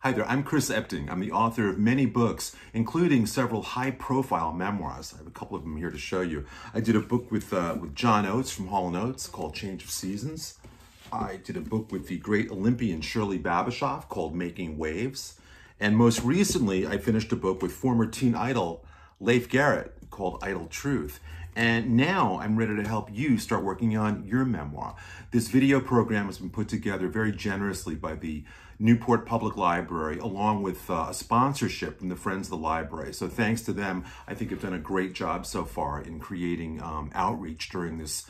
Hi there, I'm Chris Epting. I'm the author of many books, including several high-profile memoirs. I have a couple of them here to show you. I did a book with John Oates from Collen called Change of Seasons. I did a book with the great Olympian Shirley Babashoff called Making Waves. And most recently, I finished a book with former teen idol Leif Garret called Idol Truth. And now I'm ready to help you start working on your memoir. This video program has been put together very generously by the Newport Public Library, along with a sponsorship from the Friends of the Library. So thanks to them, I think I've done a great job so far in creating outreach during this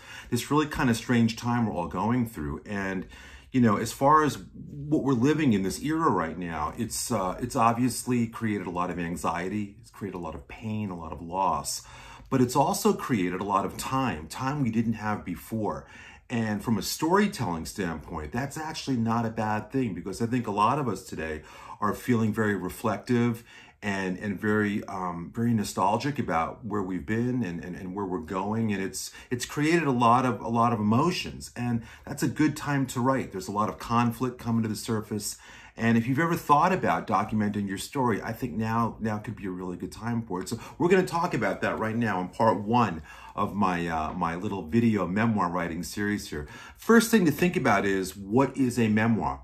really kind of strange time we're all going through. And you know, as far as what we're living in this era right now, it's obviously created a lot of anxiety. It's created a lot of pain, a lot of loss. But it's also created a lot of time we didn't have before. And from a storytelling standpoint, that's actually not a bad thing, because I think a lot of us today are feeling very reflective and very very nostalgic about where we've been and where we're going. And it's created a lot of emotions, and that's a good time to write. There's a lot of conflict coming to the surface. And if you've ever thought about documenting your story, I think now could be a really good time for it. So we're going to talk about that right now in part one of my my little video memoir writing series here. First thing to think about is, what is a memoir?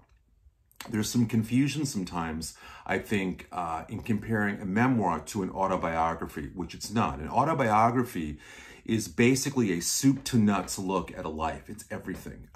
There's some confusion sometimes, I think, in comparing a memoir to an autobiography, which it's not. An autobiography is basically a soup to nuts look at a life. It's everything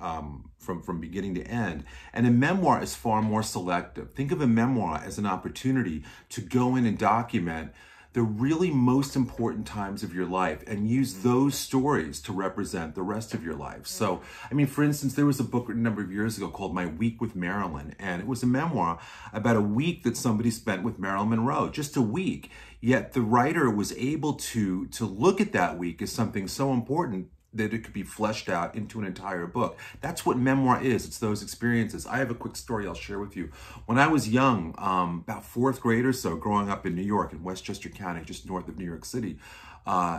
from beginning to end. And a memoir is far more selective. Think of a memoir as an opportunity to go in and document the really most important times of your life and use those stories to represent the rest of your life. So, I mean, for instance, there was a book written a number of years ago called My Week with Marilyn, and it was a memoir about a week that somebody spent with Marilyn Monroe, just a week. Yet the writer was able to look at that week as something so important that it could be fleshed out into an entire book. That's what memoir is. It's those experiences. I have a quick story I'll share with you. When I was young, about fourth grade or so, growing up in New York, in Westchester County, just north of New York City,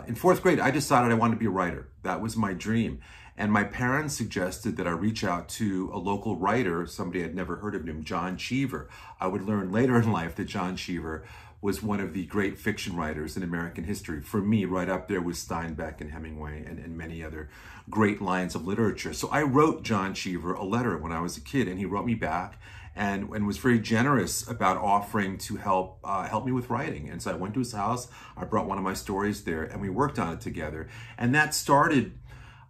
in fourth grade, I decided I wanted to be a writer. That was my dream. And my parents suggested that I reach out to a local writer, somebody I'd never heard of, named John Cheever. I would learn later in life that John Cheever was one of the great fiction writers in American history. For me, right up there with Steinbeck and Hemingway and many other great lines of literature. So I wrote John Cheever a letter when I was a kid, and he wrote me back and was very generous about offering to help me with writing. And so I went to his house, I brought one of my stories there, and we worked on it together. And that started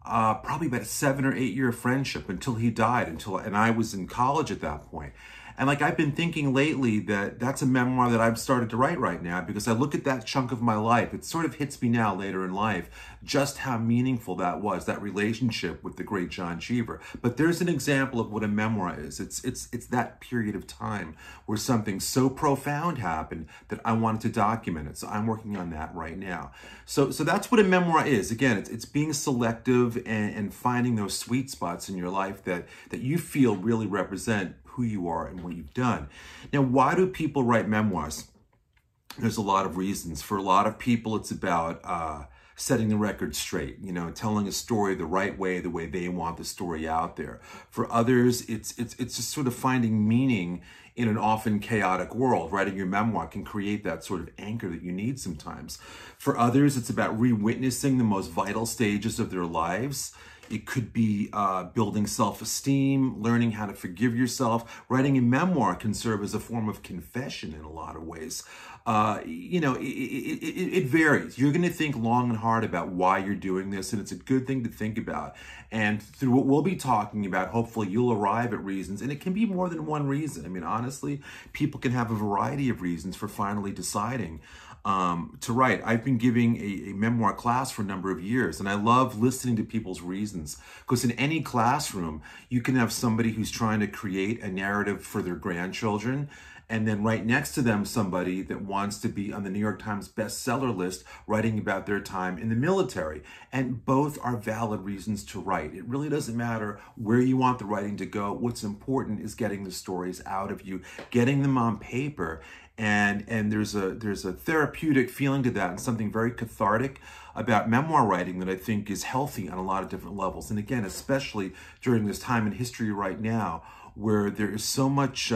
probably about a 7 or 8 year friendship until he died, and I was in college at that point. And like, I've been thinking lately that that's a memoir that I've started to write right now, because I look at that chunk of my life. It sort of hits me now later in life, just how meaningful that was, that relationship with the great John Cheever. But there's an example of what a memoir is. It's that period of time where something so profound happened that I wanted to document it. So I'm working on that right now. So that's what a memoir is. Again, it's being selective and finding those sweet spots in your life that you feel really represent who you are and what you've done. Now, why do people write memoirs? There's a lot of reasons. For a lot of people, it's about setting the record straight, you know, telling a story the right way, the way they want the story out there. For others, it's just sort of finding meaning in an often chaotic world. Writing your memoir can create that sort of anchor that you need sometimes. For others, it's about re-witnessing the most vital stages of their lives. It could be building self-esteem, learning how to forgive yourself. Writing a memoir can serve as a form of confession in a lot of ways. You know, it varies. You're going to think long and hard about why you're doing this, and it's a good thing to think about. And through what we'll be talking about, hopefully you'll arrive at reasons, and it can be more than one reason. I mean, honestly, people can have a variety of reasons for finally deciding to write. I've been giving a memoir class for a number of years, and I love listening to people's reasons, because in any classroom, you can have somebody who's trying to create a narrative for their grandchildren, and then right next to them, somebody that wants to be on the New York Times bestseller list writing about their time in the military. And both are valid reasons to write. It really doesn't matter where you want the writing to go. What's important is getting the stories out of you, getting them on paper. And there's a therapeutic feeling to that, and something very cathartic about memoir writing that I think is healthy on a lot of different levels. And again, especially during this time in history right now, where there is so much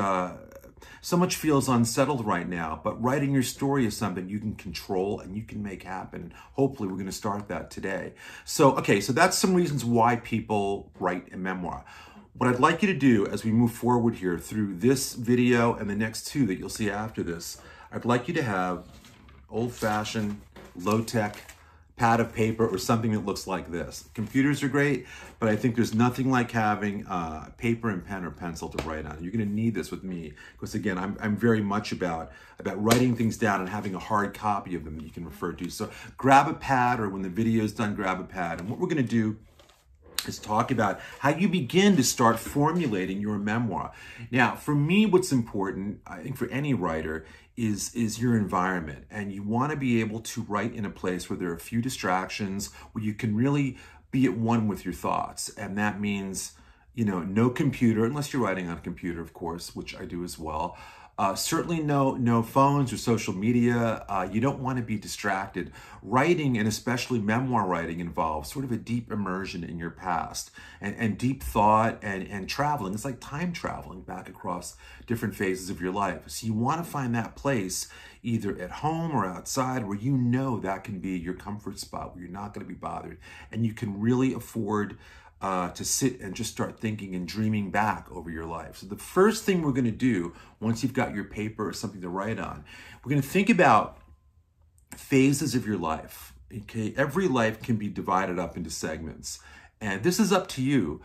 So much feels unsettled right now, but writing your story is something you can control and you can make happen. Hopefully we're going to start that today. So, okay, so that's some reasons why people write a memoir. What I'd like you to do as we move forward here through this video and the next two that you'll see after this, I'd like you to have old-fashioned, low-tech pad of paper or something that looks like this. Computers are great, but I think there's nothing like having paper and pen or pencil to write on. You're going to need this with me because, again, I'm very much about writing things down and having a hard copy of them that you can refer to. So grab a pad, or when the video is done, grab a pad. And what we're going to do is talk about how you begin to start formulating your memoir. Now, for me, what's important, I think for any writer, is your environment. And you want to be able to write in a place where there are a few distractions, where you can really be at one with your thoughts. And that means, you know, no computer, unless you're writing on a computer, of course, which I do as well. Certainly no phones or social media. You don't want to be distracted. Writing, and especially memoir writing, involves sort of a deep immersion in your past and deep thought and traveling. It's like time traveling back across different phases of your life. So you want to find that place either at home or outside where you know that can be your comfort spot, where you're not going to be bothered and you can really afford to sit and just start thinking and dreaming back over your life. So the first thing we're going to do, once you've got your paper or something to write on, we're going to think about phases of your life. Okay, every life can be divided up into segments, and this is up to you.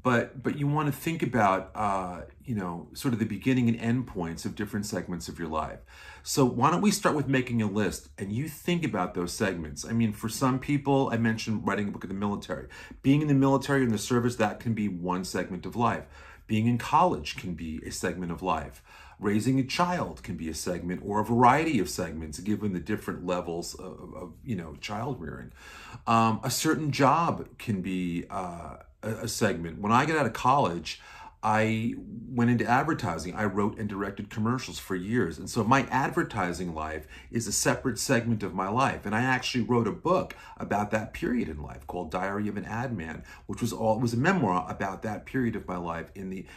But you want to think about, you know, sort of the beginning and end points of different segments of your life. So why don't we start with making a list and you think about those segments. I mean, for some people, I mentioned writing a book in the military. Being in the military or in the service, that can be one segment of life. Being in college can be a segment of life. Raising a child can be a segment, or a variety of segments given the different levels of you know, child rearing. A certain job can be a segment. When I got out of college, I went into advertising. I wrote and directed commercials for years. And so my advertising life is a separate segment of my life. And I actually wrote a book about that period in life called Diary of an Ad Man, which was a memoir about that period of my life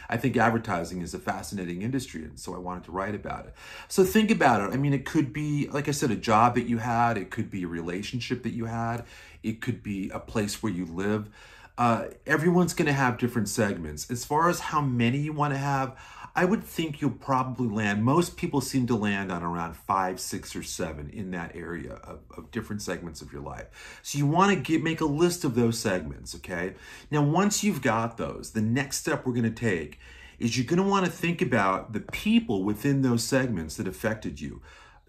I think advertising is a fascinating industry. And so I wanted to write about it. So think about it. I mean, it could be, like I said, a job that you had. It could be a relationship that you had. It could be a place where you live. Everyone's going to have different segments. As far as how many you want to have, I would think you'll probably land, most people seem to land on around 5, 6, or 7 in that area of different segments of your life. So you want to make a list of those segments, okay? Now, once you've got those, the next step we're going to take is you're going to want to think about the people within those segments that affected you.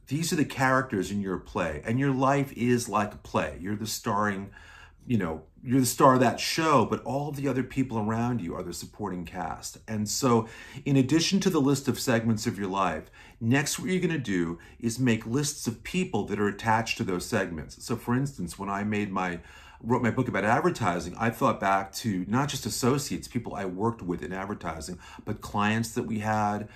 These are the characters in your play, and your life is like a play. You're the starring, you know, you're the star of that show, but all of the other people around you are the supporting cast. And so in addition to the list of segments of your life, next what you're going to do is make lists of people that are attached to those segments. So for instance, when I wrote my book about advertising, I thought back to not just associates, people I worked with in advertising, but clients that we had,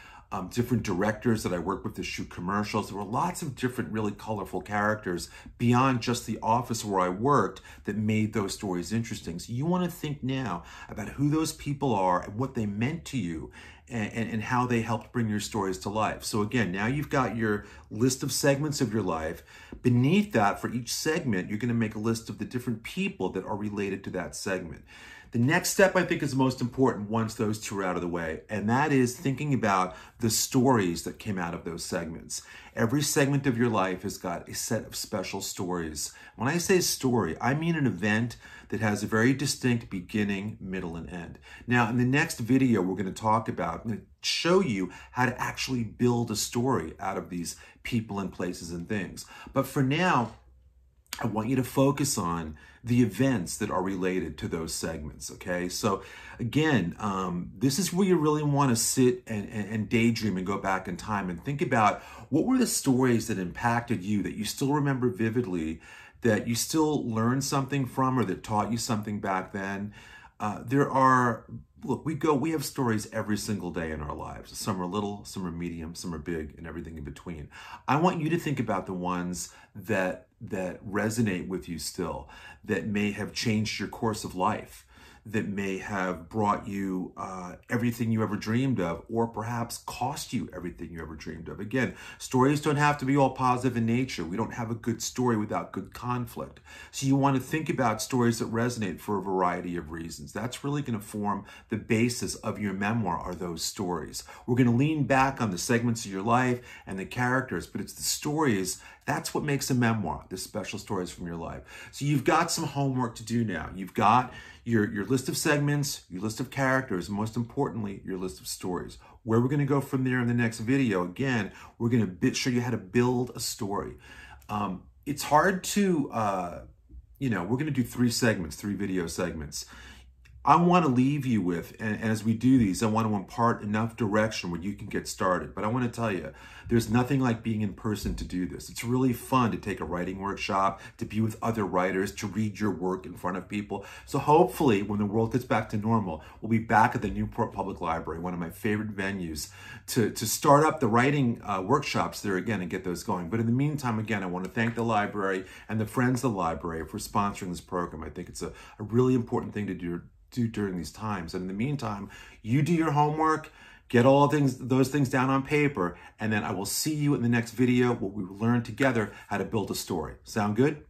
different directors that I worked with to shoot commercials. There were lots of different really colorful characters beyond just the office where I worked that made those stories interesting. So you want to think now about who those people are and what they meant to you and how they helped bring your stories to life. So again, now you've got your list of segments of your life. Beneath that, for each segment, you're going to make a list of the different people that are related to that segment. The next step, I think, is most important once those two are out of the way, and that is thinking about the stories that came out of those segments. Every segment of your life has got a set of special stories. When I say story, I mean an event that has a very distinct beginning, middle, and end. Now, in the next video, we're going to talk about, I'm going to show you how to actually build a story out of these people and places and things. But for now, I want you to focus on the events that are related to those segments, okay? So again, this is where you really want to sit and daydream and go back in time and think about what were the stories that impacted you that you still remember vividly, that you still learned something from or that taught you something back then. Look, we have stories every single day in our lives. Some are little, some are medium, some are big, and everything in between. I want you to think about the ones that resonate with you still, that may have changed your course of life, that may have brought you everything you ever dreamed of, or perhaps cost you everything you ever dreamed of. Again, stories don't have to be all positive in nature. We don't have a good story without good conflict. So you want to think about stories that resonate for a variety of reasons. That's really going to form the basis of your memoir, are those stories. We're going to lean back on the segments of your life and the characters, but it's the stories. That's what makes a memoir, the special stories from your life. So you've got some homework to do now. You've got your list of segments, your list of characters, and most importantly, your list of stories. Where we're going to go from there in the next video, again, we're going to show you how to build a story. It's hard to, we're going to do 3 video segments. I want to leave you with, and as we do these, I want to impart enough direction where you can get started. But I want to tell you, there's nothing like being in person to do this. It's really fun to take a writing workshop, to be with other writers, to read your work in front of people. So hopefully, when the world gets back to normal, we'll be back at the Newport Public Library, one of my favorite venues, to start up the writing workshops there again and get those going. But in the meantime, again, I want to thank the library and the friends of the library for sponsoring this program. I think it's a really important thing to do during these times. And in the meantime, you do your homework, get all those things down on paper, and then I will see you in the next video where we will learn together how to build a story. Sound good?